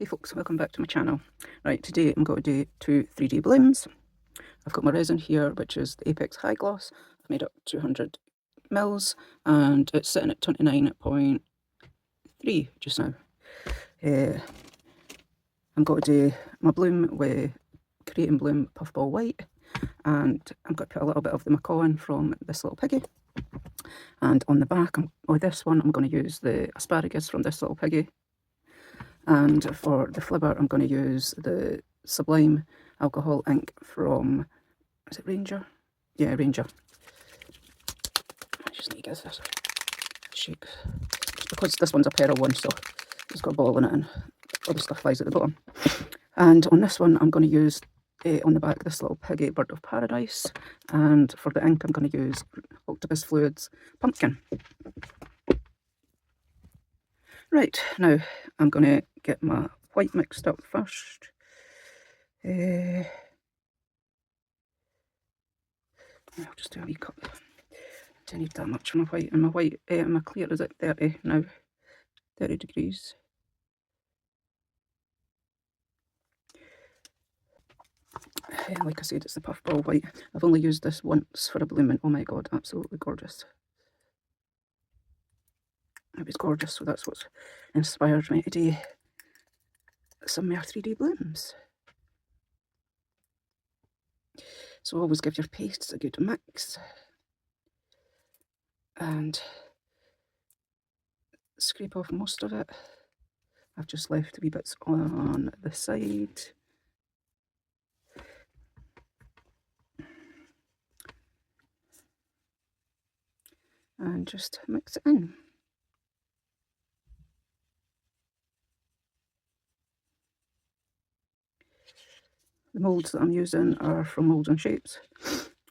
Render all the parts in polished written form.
Hey folks, welcome back to my channel. Right, today I'm going to do 2 3D blooms. I've got my resin here, which is the Apex High Gloss. I've made up 200 mils and it's sitting at 29.3 just now. I'm going to do my bloom with Create and Bloom Puffball White, and I'm going to put a little bit of the macaw in from this little Piggy. And on the back, with this one, I'm going to use the Asparagus from this little Piggy. And for the flibber, I'm going to use the Sublime Alcohol ink from, is it Ranger? Yeah, Ranger. I just need to give this a shake. It's because this one's a pair of one, so it's got a ball in it and all the stuff lies at the bottom. And on this one, I'm going to use, on the back, this little Piggy Bird of Paradise. And for the ink, I'm going to use Octopus Fluids Pumpkin. Right, now I'm going to get my white mixed up first. I'll just do a wee cup. I don't need that much of my white. And my white, my clear is at 30 now, 30 degrees. Like I said, it's the Puffball white. I've only used this once for a bloom and oh my god, absolutely gorgeous. It was gorgeous, so that's what's inspired me to do some more 3D blooms. So always give your pastes a good mix and scrape off most of it. I've just left wee bits on the side. And just mix it in. The moulds that I'm using are from Moulds and Shapes.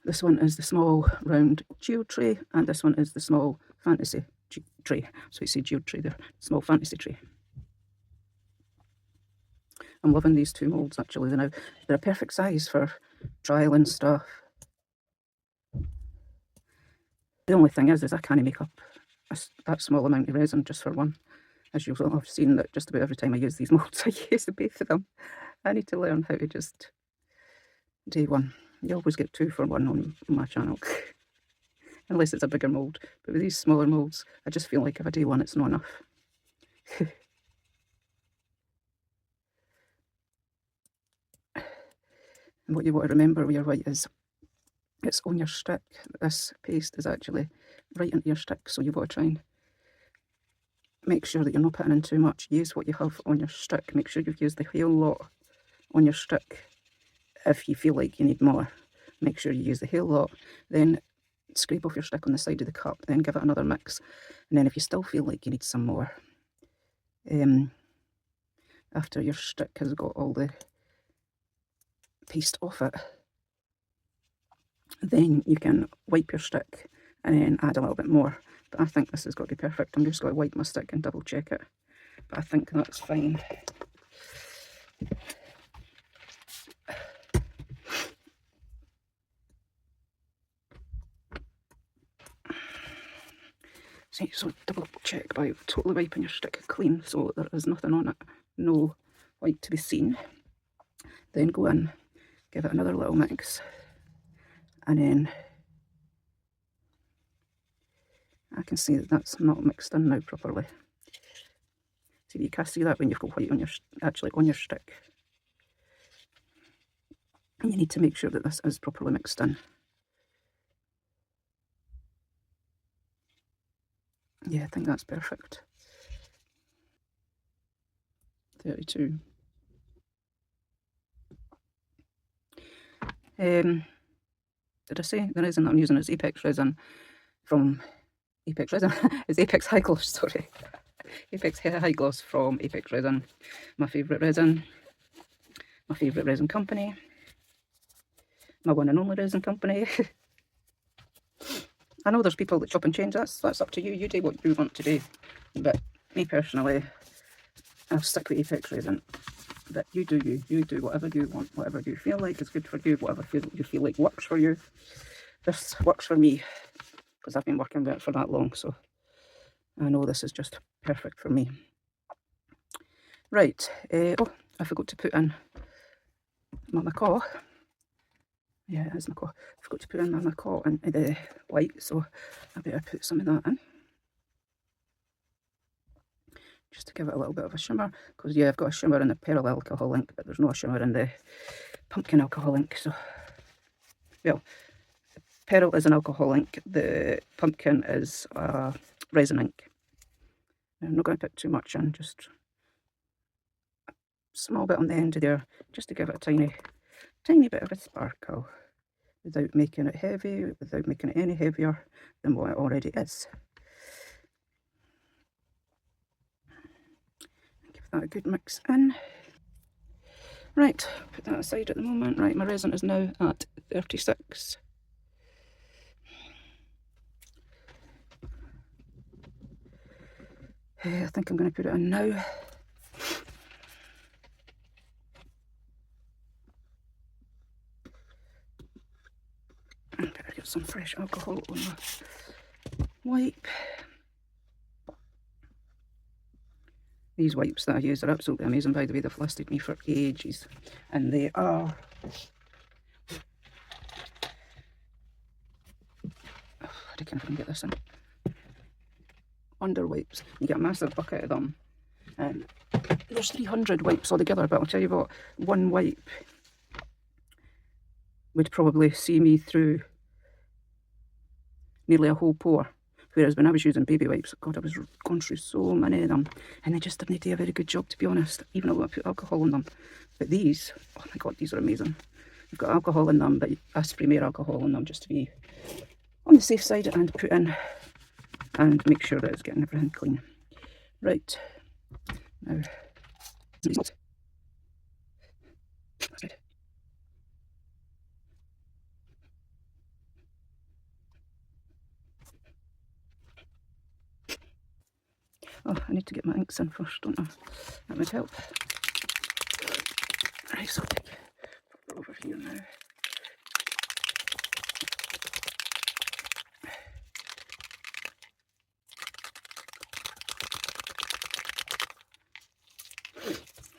This one is the small round Geode tray, and this one is the small fantasy tray. So you see Geode tray there, small fantasy tray. I'm loving these two moulds actually. They're a perfect size for trial and stuff. The only thing is I can't make up that small amount of resin just for one. As you'll have seen that just about every time I use these moulds, I use the both of them. I need to learn how to just do one. You always get 2 for 1 on my channel. Unless it's a bigger mould. But with these smaller moulds, I just feel like if I do one, it's not enough. And what you want to remember with your white is it's on your stick. This paste is actually right into your stick, so you've got to try and make sure that you're not putting in too much. Use what you have on your stick. Make sure you've used the whole lot on your stick. If you feel like you need more, make sure you use the whole lot. Then scrape off your stick on the side of the cup, then give it another mix. And then if you still feel like you need some more, after your stick has got all the paste off it, then you can wipe your stick and then add a little bit more. But I think this has got to be perfect. I'm just going to wipe my stick and double check it. But I think that's fine. See, so double check by totally wiping your stick clean so there is nothing on it, no white to be seen. Then go in, give it another little mix, and then I can see that that's not mixed in now properly. See, you can't see that when you've got white on your actually on your stick. And you need to make sure that this is properly mixed in. Yeah, I think that's perfect. 32. Did I say the resin that I'm using is Apex resin from Apex resin? It's Apex High Gloss, sorry. Apex High Gloss from Apex Resin. My favourite resin company. My one and only resin company. I know there's people that chop and change, that's up to you. You do what you want to do. But me personally, I'll stick with Apex Resin. But you do you. You do whatever you want, whatever you feel like is good for you, whatever you feel like works for you. This works for me, because I've been working with it for that long, so I know this is just perfect for me. Right, oh, I forgot to put in my macaw. Yeah, it is macaw. I forgot to put in my macaw into the white, so I better put some of that in. Just to give it a little bit of a shimmer, because yeah, I've got a shimmer in the pearl alcohol ink, but there's no shimmer in the pumpkin alcohol ink, so, well, pearl is an alcohol ink, the pumpkin is a resin ink. I'm not going to put too much in, just a small bit on the end of there, just to give it a tiny bit of a sparkle, without making it heavy, without making it any heavier than what it already is. Give that a good mix in. Right, put that aside at the moment. Right, my resin is now at 36. I think I'm going to put it in now. I better get some fresh alcohol on my wipe. These wipes that I use are absolutely amazing, by the way. They've lasted me for ages. And they are... I reckon I can get this in. Under wipes. You get a massive bucket of them. And there's 300 wipes altogether, but I'll tell you what, one wipe would probably see me through nearly a whole pour. Whereas when I was using baby wipes, God, I was going through so many of them, and they just didn't do a very good job, to be honest, even though I put alcohol in them. But these, oh my God, these are amazing. I've got alcohol in them, but I spray more alcohol in them just to be on the safe side and put in and make sure that it's getting everything clean. Right, now, that's good. Oh, I need to get my inks in first, don't I? That would help. Right, so I'll take it over here now.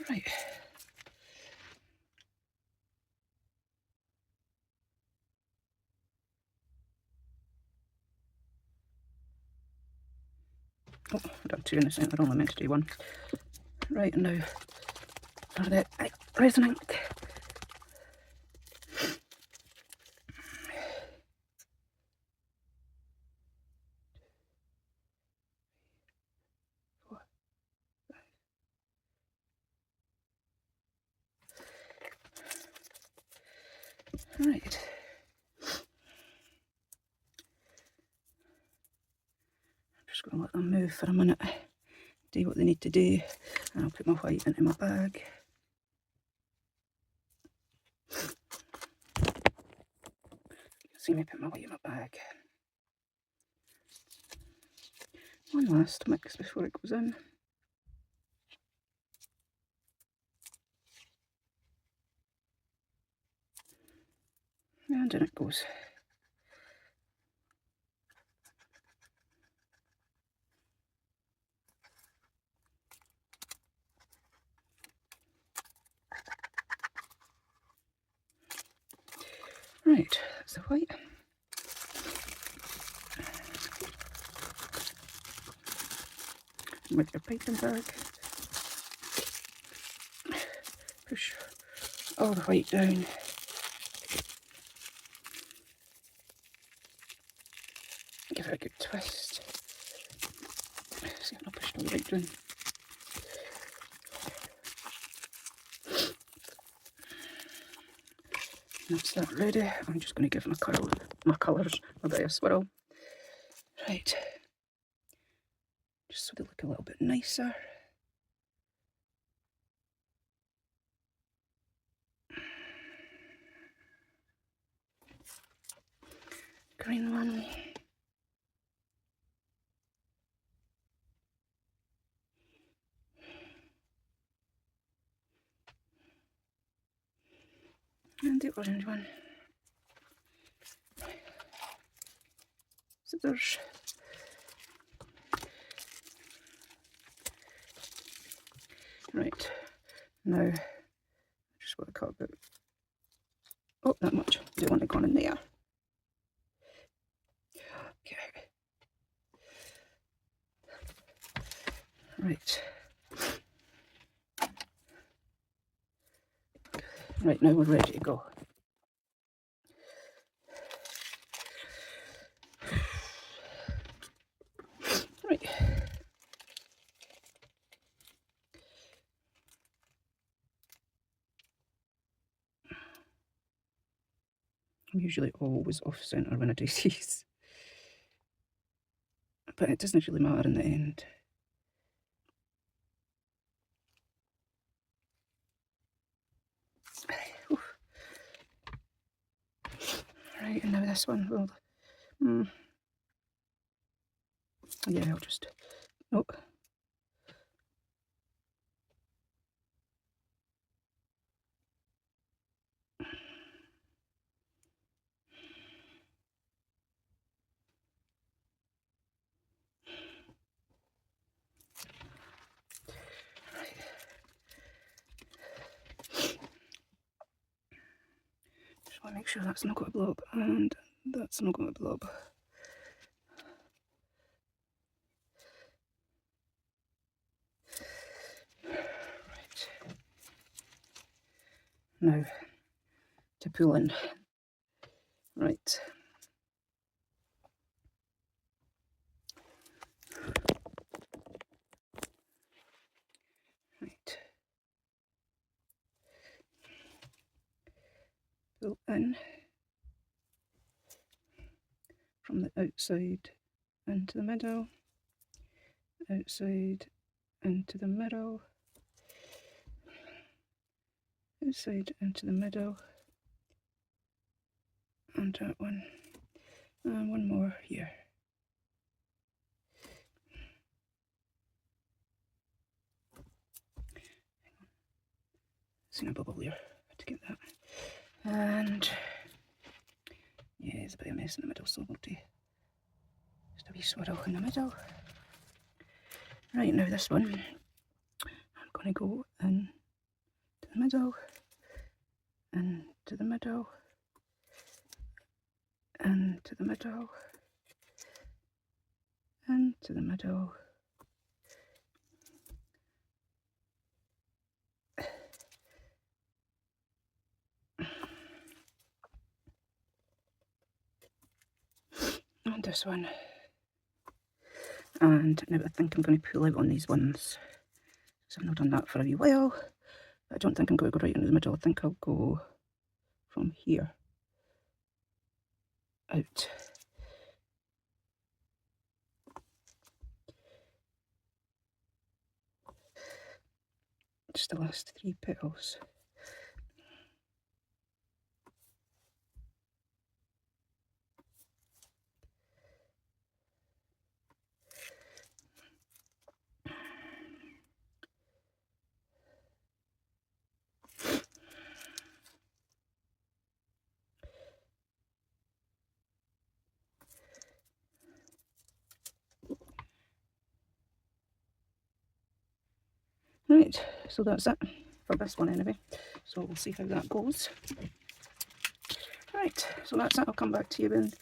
Right. Oh, I've done two in the centre, I only meant to do one. Right, and now for the resin ink. Right. I'm just going to let them move for a minute, do what they need to do, and I'll put my white into my bag. You can see me put my white in my bag. One last mix before it goes in. And in it goes. Right, that's the white. With your piping bag, push all the white down. Give it a good twist. See if I'm not pushing all the white down. That's that ready. I'm just going to give my colours a bit of a swirl. Right, just so they look a little bit nicer. Green one. And the orange one. Scissors. Right, now just want to cut about, oh, that much. Don't want it gone in there. Okay. Right. Right, now we're ready to go. Right. I'm usually always off centre when I do these, but it doesn't really matter in the end. Right, and now this one will, yeah, I'll just, nope. Just want to make sure that's not got a blob and that's not got a blob. Right. Now to pull in. Right. Right. Pull in from the outside into the middle, outside into the middle, outside into the middle, and that one, and one more here. Seen a bubble there, had to get that. And yeah, there's a bit of a mess in the middle, so we'll do just a wee swirl in the middle. Right, now this one, I'm going to go in to the middle, into the middle, into the middle, into the middle. And this one. And now I think I'm going to pull out on these ones, because I've not done that for a wee while. But I don't think I'm going to go right into the middle. I think I'll go from here out. Just the last 3 petals. Right, so that's it for this one anyway. So we'll see how that goes. Right, so that's it. I'll come back to you when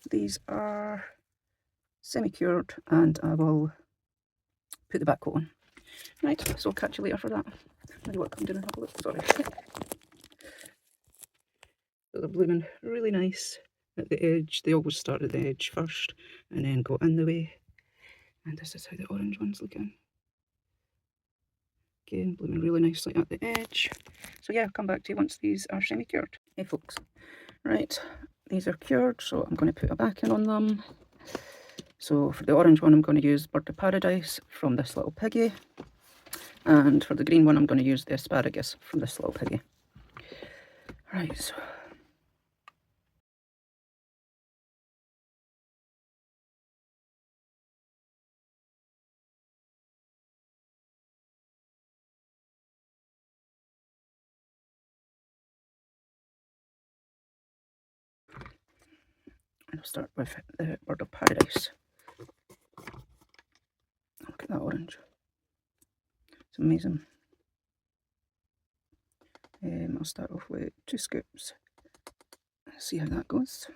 these are semi-cured and I will put the back coat on. Right, so I'll catch you later for that. Maybe what I'm doing and have a look, sorry. So they're blooming really nice at the edge. They always start at the edge first and then go in the way. And this is how the orange one's looking. Again, blooming really nicely at the edge. So yeah, I'll come back to you once these are semi-cured. Hey folks, right, these are cured, so I'm going to put a backing on them. So for the orange one, I'm going to use Bird of Paradise from this little Piggy. And for the green one, I'm going to use the Asparagus from this little Piggy. Right, so I'll start with the Bird of Paradise. Look at that orange. It's amazing. I'll start off with 2 scoops, see how that goes.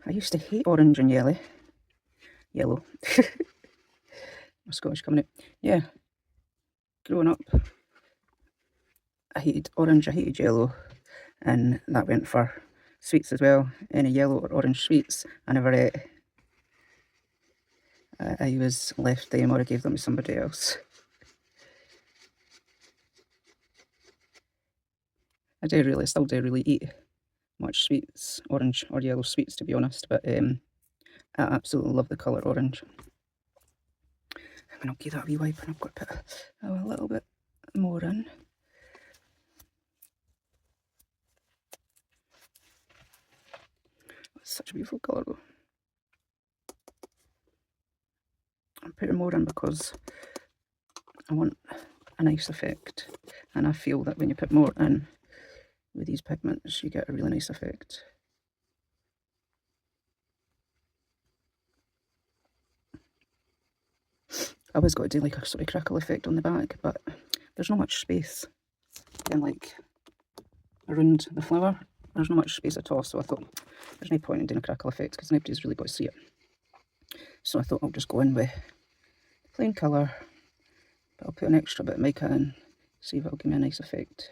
I used to hate orange and yellow. My Scottish coming out. Yeah, growing up, I hated orange, I hated yellow, and that went for sweets as well. Any yellow or orange sweets, I never ate. I was left them or I gave them to somebody else. Still do really eat much sweets, orange or yellow sweets, to be honest, but I absolutely love the colour orange. I'm going to give that a wee wipe, and I've got to put a little bit more in. It's such a beautiful colour though. I'm putting more in because I want a nice effect, and I feel that when you put more in with these pigments you get a really nice effect. I was going to do like a sort of crackle effect on the back, but there's not much space in like around the flower. There's not much space at all, so I thought there's no point in doing a crackle effect because nobody's really got to see it. So I thought I'll just go in with plain colour, but I'll put an extra bit of mica in, see if it'll give me a nice effect.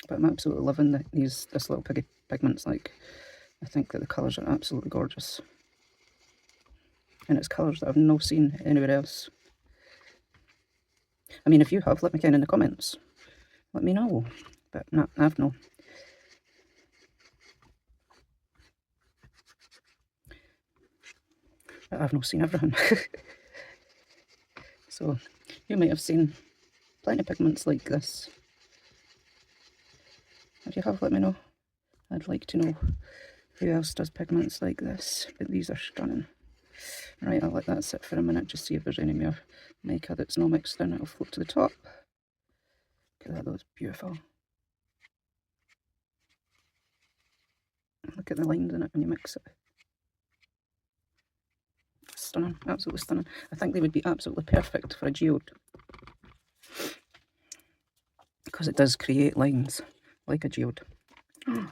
But I'm absolutely loving this little Piggy pigments. Like, I think that the colours are absolutely gorgeous, and it's colours that I've not seen anywhere else. I mean, if you have, let me know in the comments. Let me know. But no, I've no. But I've not seen everything. So you might have seen plenty of pigments like this. If you have, let me know. I'd like to know who else does pigments like this, but these are stunning. Right, I'll let that sit for a minute, just see if there's any more mica that's not mixed in. It'll float to the top. Look at that, that's beautiful. Look at the lines in it when you mix it. Stunning, absolutely stunning. I think they would be absolutely perfect for a geode, because it does create lines like a geode.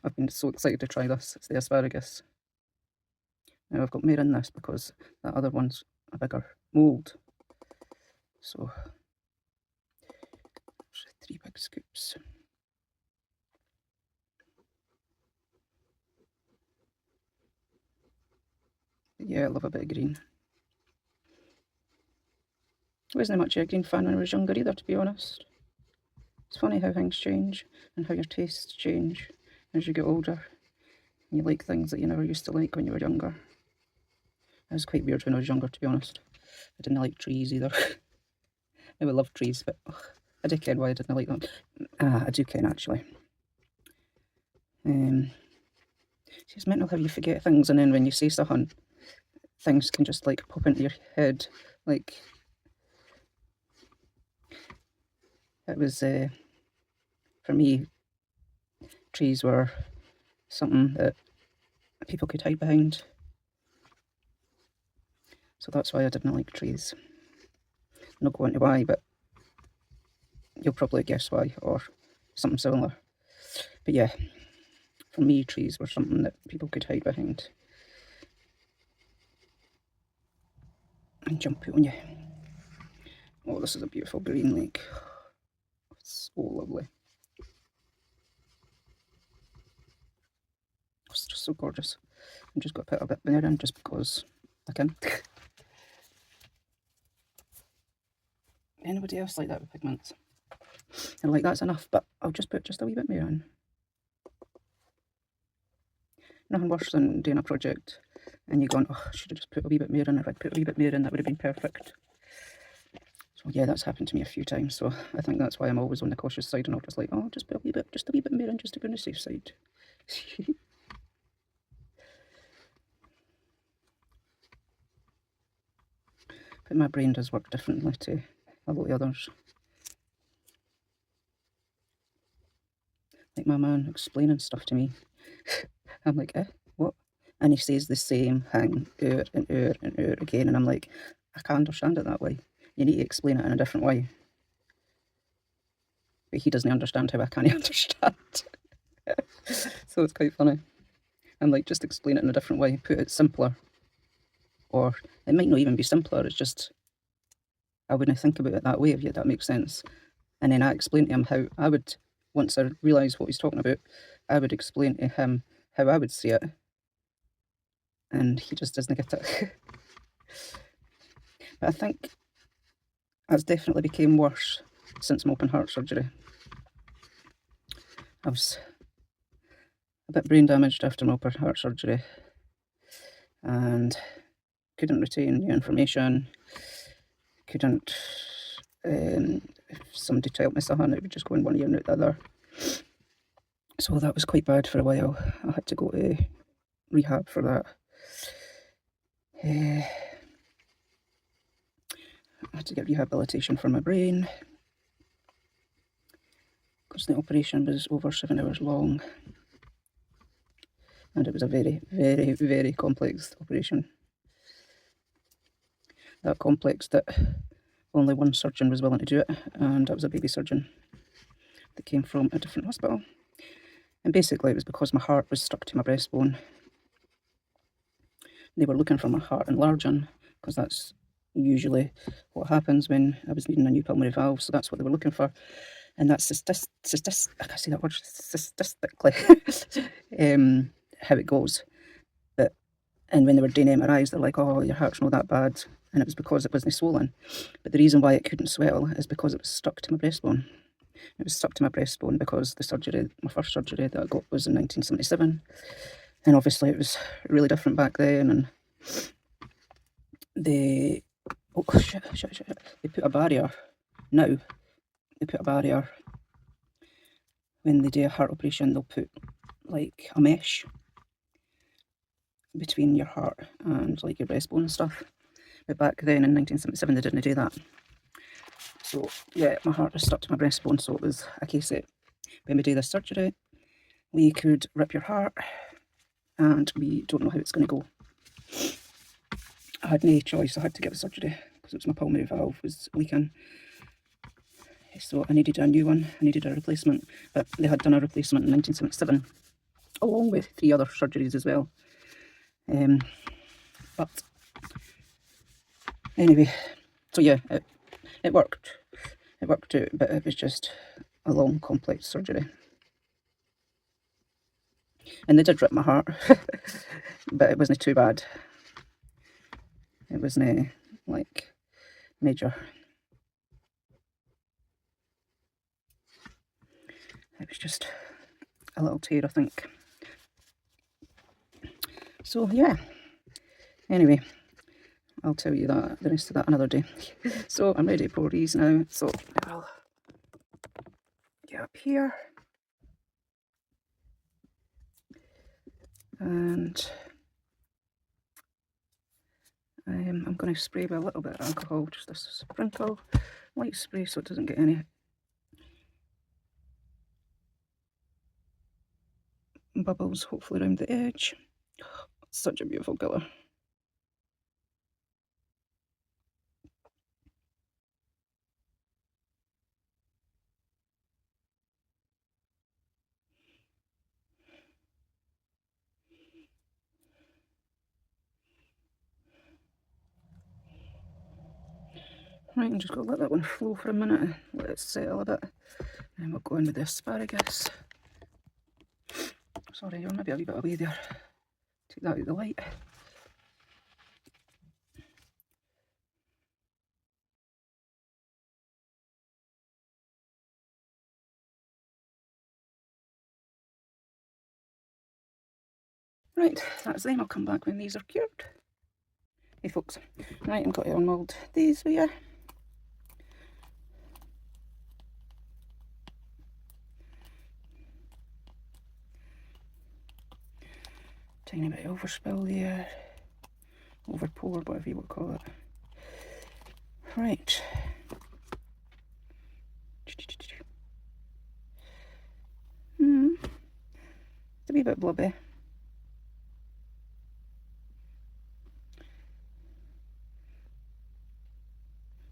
I've been so excited to try this. It's the asparagus. Now I've got more in this because that other one's a bigger mould. So 3 big scoops. Yeah, I love a bit of green. I wasn't much of a green fan when I was younger either, to be honest. It's funny how things change and how your tastes change as you get older. And you like things that you never used to like when you were younger. I was quite weird when I was younger, to be honest. I didn't like trees either. I would love trees, but I do ken why I didn't like them. I do ken, actually. It's mental how you forget things, and then when you say something, things can just like pop into your head. Like, it was, for me, trees were something that people could hide behind. So that's why I didn't like trees. I'm not going into why, but you'll probably guess why, or something similar. But yeah, for me, trees were something that people could hide behind and jump out on you. Oh, this is a beautiful green lake. It's so lovely. It's just so gorgeous. I'm just going to put a bit there in just because I can. Anybody else like that with pigments? And like, that's enough, but I'll just put just a wee bit more in. Nothing worse than doing a project and you're going, oh, I should have just put a wee bit more in. If I'd put a wee bit more in, that would have been perfect. So yeah, that's happened to me a few times, so I think that's why I'm always on the cautious side and not just like, oh, just put a wee bit more in, just to be on the safe side. But my brain does work differently to a lot of others. Like my man explaining stuff to me. I'm like, what? And he says the same thing over and over and over again. And I'm like, I can't understand it that way. You need to explain it in a different way. But he doesn't understand how I can't understand. So it's quite funny. I'm like, just explain it in a different way. Put it simpler. Or it might not even be simpler. It's just, I wouldn't think about it that way, if that makes sense. And then I explained to him how I would, once I realised what he's talking about, I would explain to him how I would see it. And he just doesn't get it. But I think that's definitely became worse since my open heart surgery. I was a bit brain damaged after my open heart surgery and couldn't retain new information, couldn't, if somebody told me something, it would just go in one ear and out the other. So that was quite bad for a while. I had to go to rehab for that. I had to get rehabilitation for my brain because the operation was over 7 hours long, and it was a very, very, very complex operation. That complex that only one surgeon was willing to do it, and that was a baby surgeon that came from a different hospital. And basically it was because my heart was stuck to my breastbone. They were looking for my heart enlarging, because that's usually what happens when I was needing a new pulmonary valve, so that's what they were looking for. And that's I can't say that word, statistically how it goes. And when they were doing MRIs, they're like, oh, your heart's not that bad. And it was because it wasn't swollen. But the reason why it couldn't swell is because it was stuck to my breastbone. It was stuck to my breastbone because the surgery, my first surgery that I got was in 1977. And obviously it was really different back then. And they, they put a barrier. Now, they put a barrier. When they do a heart operation, they'll put like a mesh between your heart and like your breastbone and stuff. But back then in 1977 they didn't do that. So yeah, my heart was stuck to my breastbone, so it was a case that when we do this surgery, we could rip your heart and we don't know how it's going to go. I had no choice, I had to get the surgery because it was my pulmonary valve was leaking. So I needed a new one, I needed a replacement, but they had done a replacement in 1977 along with 3 other surgeries as well. But anyway, so yeah, it worked. It worked out, but it was just a long, complex surgery. And they did rip my heart, but it wasn't too bad. It wasn't like major. It was just a little tear, I think. So yeah, anyway, I'll tell you that the rest of that another day. So I'm ready to pour these now. So I'll get up here and I'm going to spray with a little bit of alcohol, just a sprinkle, light spray so it doesn't get any bubbles, hopefully around the edge. Such a beautiful colour. Right, I'm just going to let that one flow for a minute, let it settle a bit, and we'll go in with the asparagus. Sorry, you're maybe a wee bit away there. Take that out of the light. Right, that's them. I'll come back when these are cured. Hey folks, right, I'm going to unmould these here. Tiny bit of overspill there, over pour, whatever you would call it. Right. It's a wee bit blobby.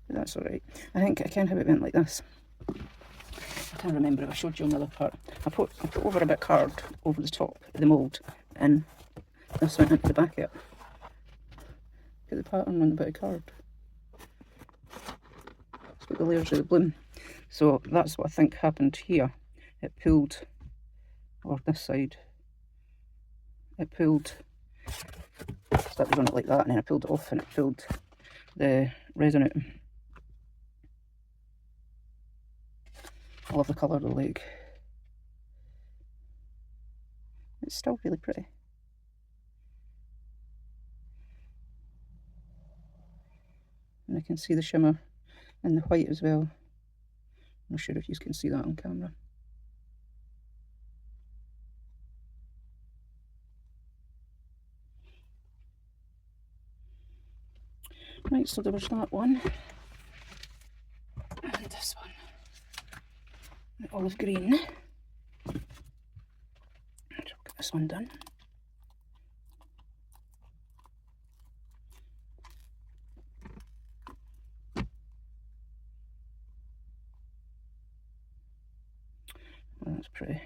But that's alright. I think I can have it bent like this. I can't remember if I showed you on the other part. I put over a bit card over the top of the mould, and this went into the back of it. Put the pattern on a bit of card. It's got the layers of the bloom. So that's what I think happened here. It pulled, or this side, it pulled, started on it like that, and then I pulled it off and it pulled the resin out. I love the colour of the lake. It's still really pretty. And I can see the shimmer in the white as well. I'm not sure if you can see that on camera. Right, so there was that one. And this one. The olive green. I'll get this one done. Oh, that's pretty. A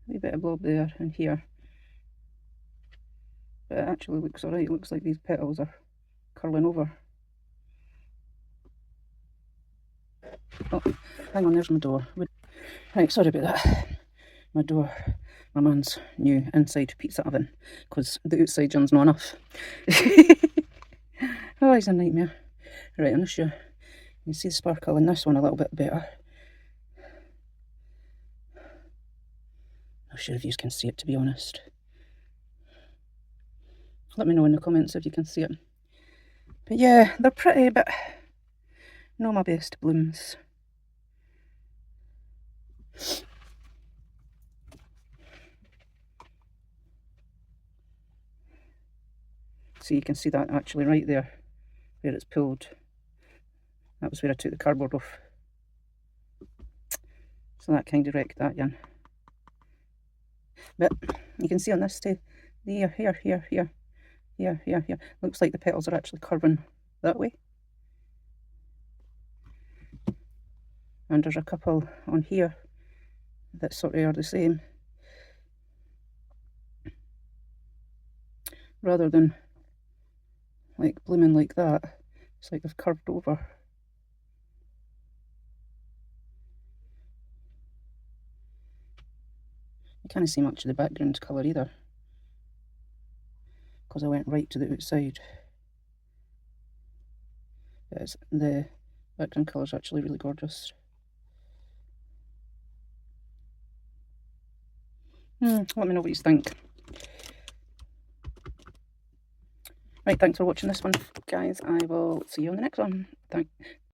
wee bit of blob there and here. But it actually looks alright. It looks like these petals are curling over. Oh, hang on, there's my door. Right, sorry about that. My door. My man's new inside pizza oven, because the outside one's not enough. Oh, he's a nightmare. Right, I'm not sure. You can see the sparkle in this one a little bit better. Not sure if you can see it, to be honest. Let me know in the comments if you can see it. But yeah, they're pretty, but not my best blooms. So you can see that actually right there, where it's pulled. That was where I took the cardboard off. So that kind of wrecked that yarn. But you can see on this too, here. Looks like the petals are actually curving that way. And there's a couple on here that sort of are the same. Rather than like blooming like that, it's like they've curved over. You can't see much of the background colour either, because I went right to the outside. But the background colour is actually really gorgeous. Let me know what you think. Right, thanks for watching this one, guys. I will see you on the next one. Thanks.